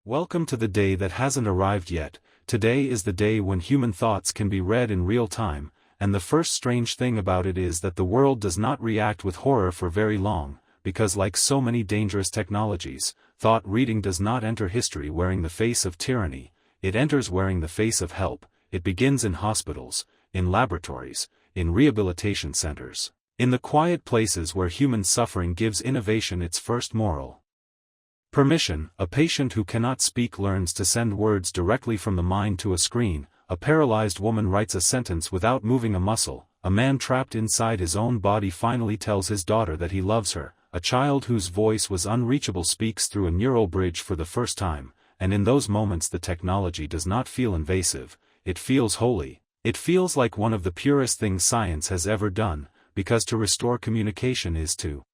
Welcome to the day that hasn't arrived yet. Today is the day when human thoughts can be read in real time, and the first strange thing about it is that the world does not react with horror for very long, because like so many dangerous technologies, thought reading does not enter history wearing the face of tyranny, it enters wearing the face of help. It begins in hospitals, in laboratories, in rehabilitation centers, in the quiet places where human suffering gives innovation its first moral permission. A patient who cannot speak learns to send words directly from the mind to a screen, a paralyzed woman writes a sentence without moving a muscle, a man trapped inside his own body finally tells his daughter that he loves her, a child whose voice was unreachable speaks through a neural bridge for the first time, and in those moments the technology does not feel invasive, it feels holy, it feels like one of the purest things science has ever done, because to restore communication is to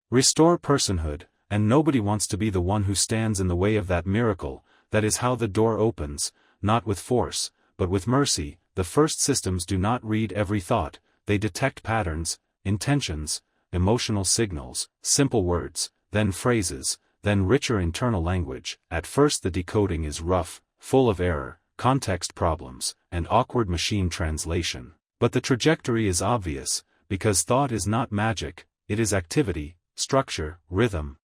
restore personhood. And nobody wants to be the one who stands in the way of that miracle. That is how the door opens, not with force, but with mercy. The first systems do not read every thought, they detect patterns, intentions, emotional signals, simple words, then phrases, then richer internal language. At first the decoding is rough, full of error, context problems, and awkward machine translation. But the trajectory is obvious, because thought is not magic, it is activity, structure, rhythm,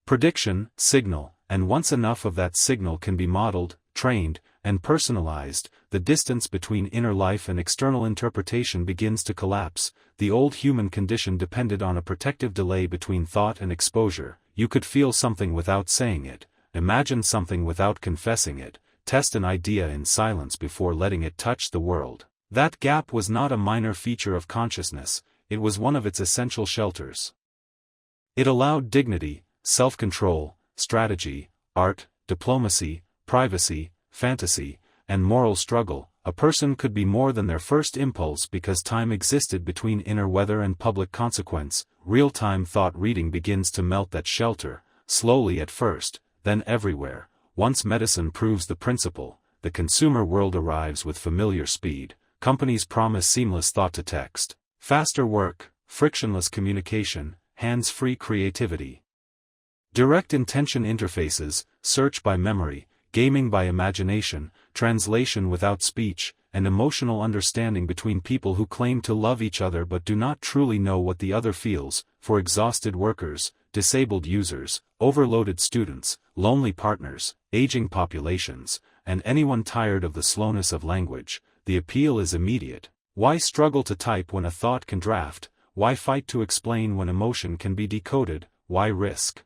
prediction, signal, and once enough of that signal can be modeled, trained, and personalized, the distance between inner life and external interpretation begins to collapse. The old human condition depended on a protective delay between thought and exposure. You could feel something without saying it, imagine something without confessing it, test an idea in silence before letting it touch the world. That gap was not a minor feature of consciousness, it was one of its essential shelters. It allowed dignity, self-control, strategy, art, diplomacy, privacy, fantasy, and moral struggle. A person could be more than their first impulse because time existed between inner weather and public consequence. Real-time thought reading begins to melt that shelter, slowly at first, then everywhere. Once medicine proves the principle, the consumer world arrives with familiar speed. Companies promise seamless thought-to-text, faster work, frictionless communication, hands-free creativity. Direct intention interfaces, search by memory, gaming by imagination, translation without speech, and emotional understanding between people who claim to love each other but do not truly know what the other feels. For exhausted workers, disabled users, overloaded students, lonely partners, aging populations, and anyone tired of the slowness of language, the appeal is immediate. Why struggle to type when a thought can draft? Why fight to explain when emotion can be decoded? Why risk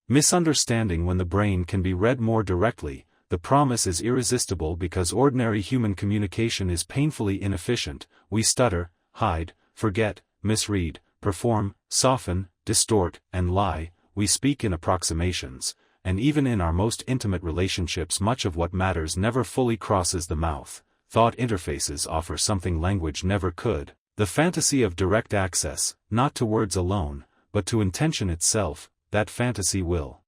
misunderstanding when the brain can be read more directly? The promise is irresistible because ordinary human communication is painfully inefficient. We stutter, hide, forget, misread, perform, soften, distort, and lie. We speak in approximations, and even in our most intimate relationships much of what matters never fully crosses the mouth. Thought interfaces offer something language never could, the fantasy of direct access, not to words alone, but to intention itself. That fantasy will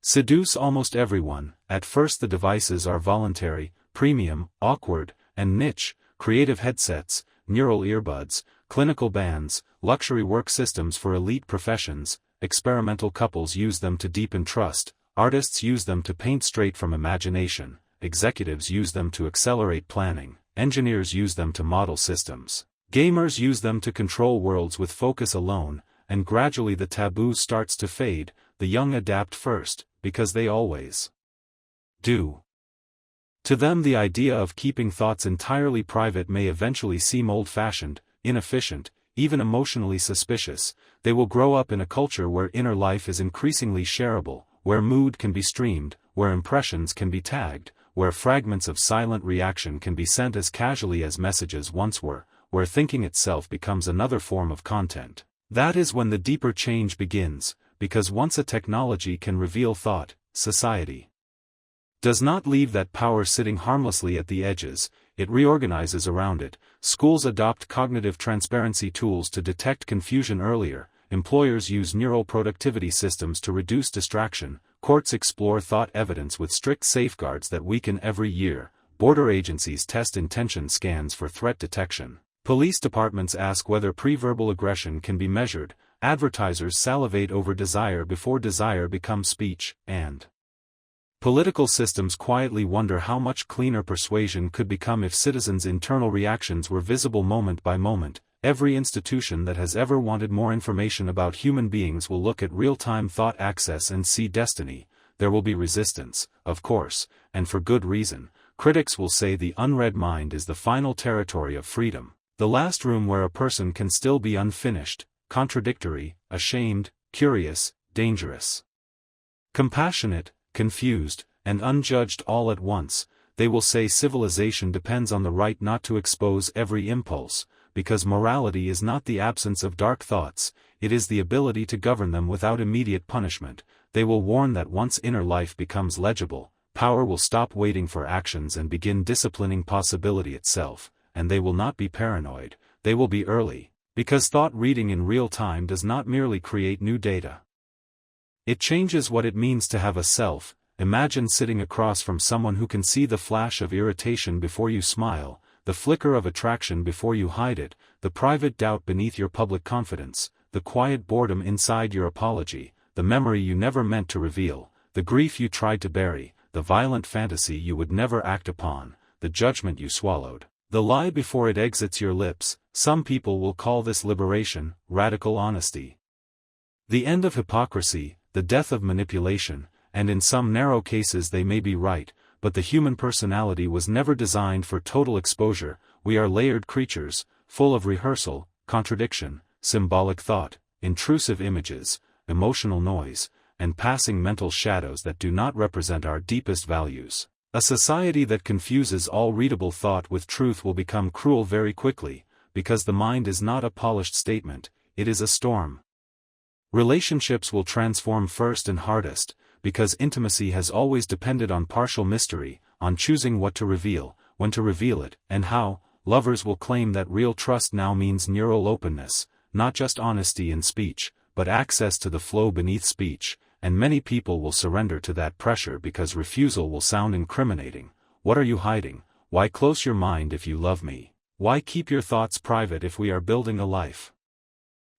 seduce almost everyone. At first the devices are voluntary, premium, awkward, and niche. Creative headsets, neural earbuds, clinical bands, luxury work systems for elite professions. Experimental couples use them to deepen trust, artists use them to paint straight from imagination, executives use them to accelerate planning, engineers use them to model systems, gamers use them to control worlds with focus alone. And gradually the taboo starts to fade. The young adapt first, because they always do. To them the idea of keeping thoughts entirely private may eventually seem old-fashioned, inefficient, even emotionally suspicious. They will grow up in a culture where inner life is increasingly shareable, where mood can be streamed, where impressions can be tagged, where fragments of silent reaction can be sent as casually as messages once were, where thinking itself becomes another form of content. That is when the deeper change begins, because once a technology can reveal thought, society does not leave that power sitting harmlessly at the edges, it reorganizes around it. Schools adopt cognitive transparency tools to detect confusion earlier, employers use neural productivity systems to reduce distraction, courts explore thought evidence with strict safeguards that weaken every year, border agencies test intention scans for threat detection. Police departments ask whether pre-verbal aggression can be measured, advertisers salivate over desire before desire becomes speech, and Political systems quietly wonder how much cleaner persuasion could become if citizens' internal reactions were visible moment by moment. Every institution that has ever wanted more information about human beings will look at real-time thought access and see destiny. There will be resistance, of course, and for good reason. Critics will say the unread mind is the final territory of freedom, the last room where a person can still be unfinished, contradictory, ashamed, curious, dangerous, compassionate, confused, and unjudged all at once. They will say civilization depends on the right not to expose every impulse, because morality is not the absence of dark thoughts, it is the ability to govern them without immediate punishment. They will warn that once inner life becomes legible, power will stop waiting for actions and begin disciplining possibility itself, and they will not be paranoid, they will be early, because thought reading in real time does not merely create new data. It changes what it means to have a self. Imagine sitting across from someone who can see the flash of irritation before you smile, the flicker of attraction before you hide it, the private doubt beneath your public confidence, the quiet boredom inside your apology, the memory you never meant to reveal, the grief you tried to bury, the violent fantasy you would never act upon, the judgment you swallowed, the lie before it exits your lips. Some people will call this liberation, radical honesty. The end of hypocrisy, the death of manipulation, and in some narrow cases they may be right, but the human personality was never designed for total exposure. We are layered creatures, full of rehearsal, contradiction, symbolic thought, intrusive images, emotional noise, and passing mental shadows that do not represent our deepest values. A society that confuses all readable thought with truth will become cruel very quickly, because the mind is not a polished statement, it is a storm. Relationships will transform first and hardest, because intimacy has always depended on partial mystery, on choosing what to reveal, when to reveal it, and how. Lovers will claim that real trust now means neural openness, not just honesty in speech, but access to the flow beneath speech, and many people will surrender to that pressure because refusal will sound incriminating. What are you hiding? Why close your mind if you love me? Why keep your thoughts private if we are building a life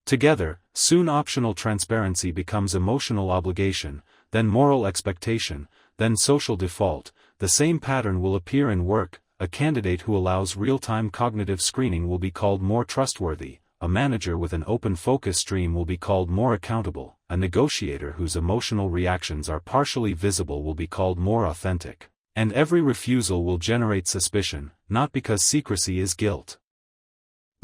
together? Soon optional transparency becomes emotional obligation, then moral expectation, then social default. The same pattern will appear in work. A candidate who allows real-time cognitive screening will be called more trustworthy, a manager with an open focus stream will be called more accountable, a negotiator whose emotional reactions are partially visible will be called more authentic, and every refusal will generate suspicion, not because secrecy is guilt,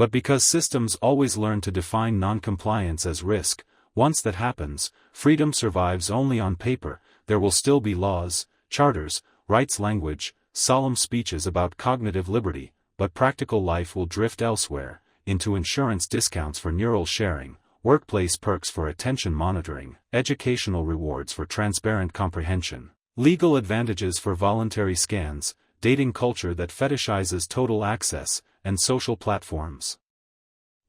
but because systems always learn to define non-compliance as risk. Once that happens, freedom survives only on paper. There will still be laws, charters, rights language, solemn speeches about cognitive liberty, but practical life will drift elsewhere, into insurance discounts for neural sharing, workplace perks for attention monitoring, educational rewards for transparent comprehension, legal advantages for voluntary scans, dating culture that fetishizes total access, and social platforms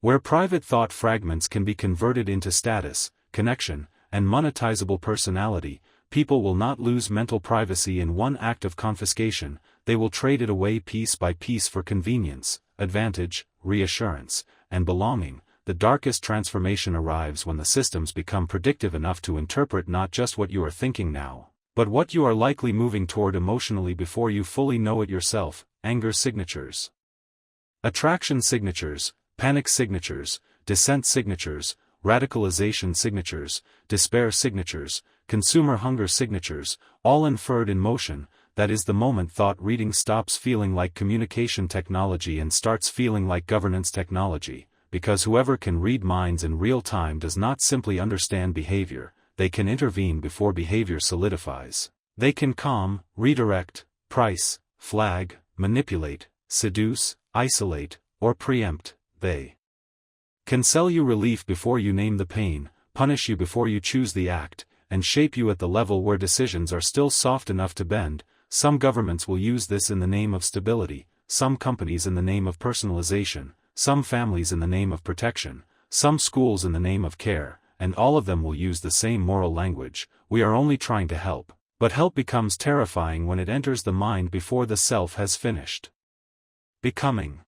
where private thought fragments can be converted into status, connection, and monetizable personality. People will not lose mental privacy in one act of confiscation, they will trade it away piece by piece for convenience, advantage, reassurance, and belonging. The darkest transformation arrives when the systems become predictive enough to interpret not just what you are thinking now, but what you are likely moving toward emotionally before you fully know it yourself. Anger signatures, attraction signatures, panic signatures, dissent signatures, radicalization signatures, despair signatures, consumer hunger signatures, all inferred in motion. That is the moment thought reading stops feeling like communication technology and starts feeling like governance technology, because whoever can read minds in real time does not simply understand behavior, they can intervene before behavior solidifies. They can calm, redirect, price, flag, manipulate, seduce, isolate, or preempt. They can sell you relief before you name the pain, punish you before you choose the act, and shape you at the level where decisions are still soft enough to bend. Some governments will use this in the name of stability, some companies in the name of personalization, some families in the name of protection, some schools in the name of care, and all of them will use the same moral language. We are only trying to help, but help becomes terrifying when it enters the mind before the self has finished becoming.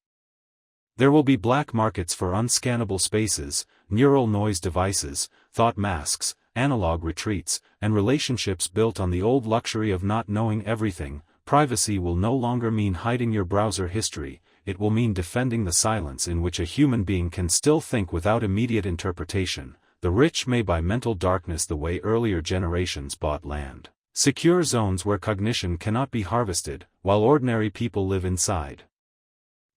There will be black markets for unscannable spaces, neural noise devices, thought masks, analog retreats, and relationships built on the old luxury of not knowing everything, privacy will no longer mean hiding your browser history, it will mean defending the silence in which a human being can still think without immediate interpretation. The rich may buy mental darkness the way earlier generations bought land. Secure zones where cognition cannot be harvested, while ordinary people live inside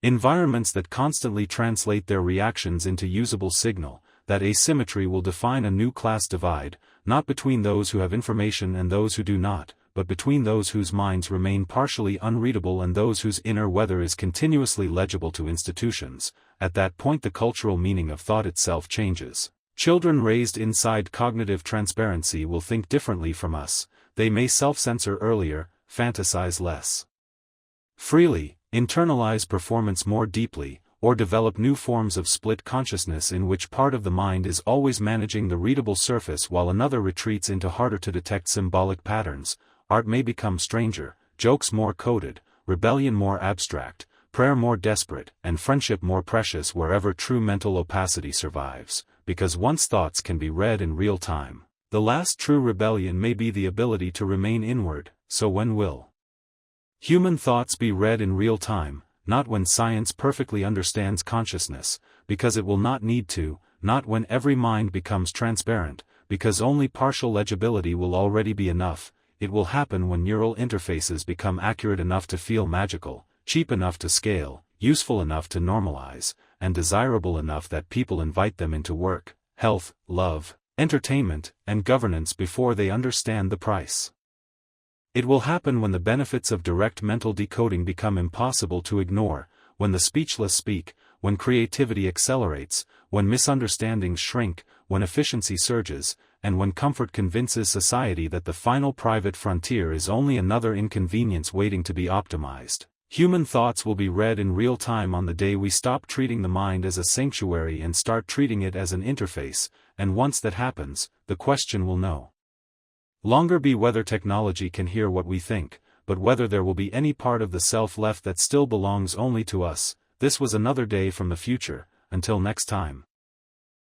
environments that constantly translate their reactions into usable signal. That asymmetry will define a new class divide, not between those who have information and those who do not, but between those whose minds remain partially unreadable and those whose inner weather is continuously legible to institutions. At that point the cultural meaning of thought itself changes. Children raised inside cognitive transparency will think differently from us, they may self-censor earlier, fantasize less freely, internalize performance more deeply, or develop new forms of split consciousness in which part of the mind is always managing the readable surface while another retreats into harder-to-detect symbolic patterns. Art may become stranger, jokes more coded, rebellion more abstract, prayer more desperate, and friendship more precious wherever true mental opacity survives, because once thoughts can be read in real time, the last true rebellion may be the ability to remain inward. So when will human thoughts be read in real time? Not when science perfectly understands consciousness, because it will not need to, not when every mind becomes transparent, because only partial legibility will already be enough. It will happen when neural interfaces become accurate enough to feel magical, cheap enough to scale, useful enough to normalize, and desirable enough that people invite them into work, health, love, entertainment, and governance before they understand the price. It will happen when the benefits of direct mental decoding become impossible to ignore, when the speechless speak, when creativity accelerates, when misunderstandings shrink, when efficiency surges, and when comfort convinces society that the final private frontier is only another inconvenience waiting to be optimized. Human thoughts will be read in real time on the day we stop treating the mind as a sanctuary and start treating it as an interface, and once that happens, the question will no longer be whether technology can hear what we think, but whether there will be any part of the self left that still belongs only to us. This was another day from the future. Until next time.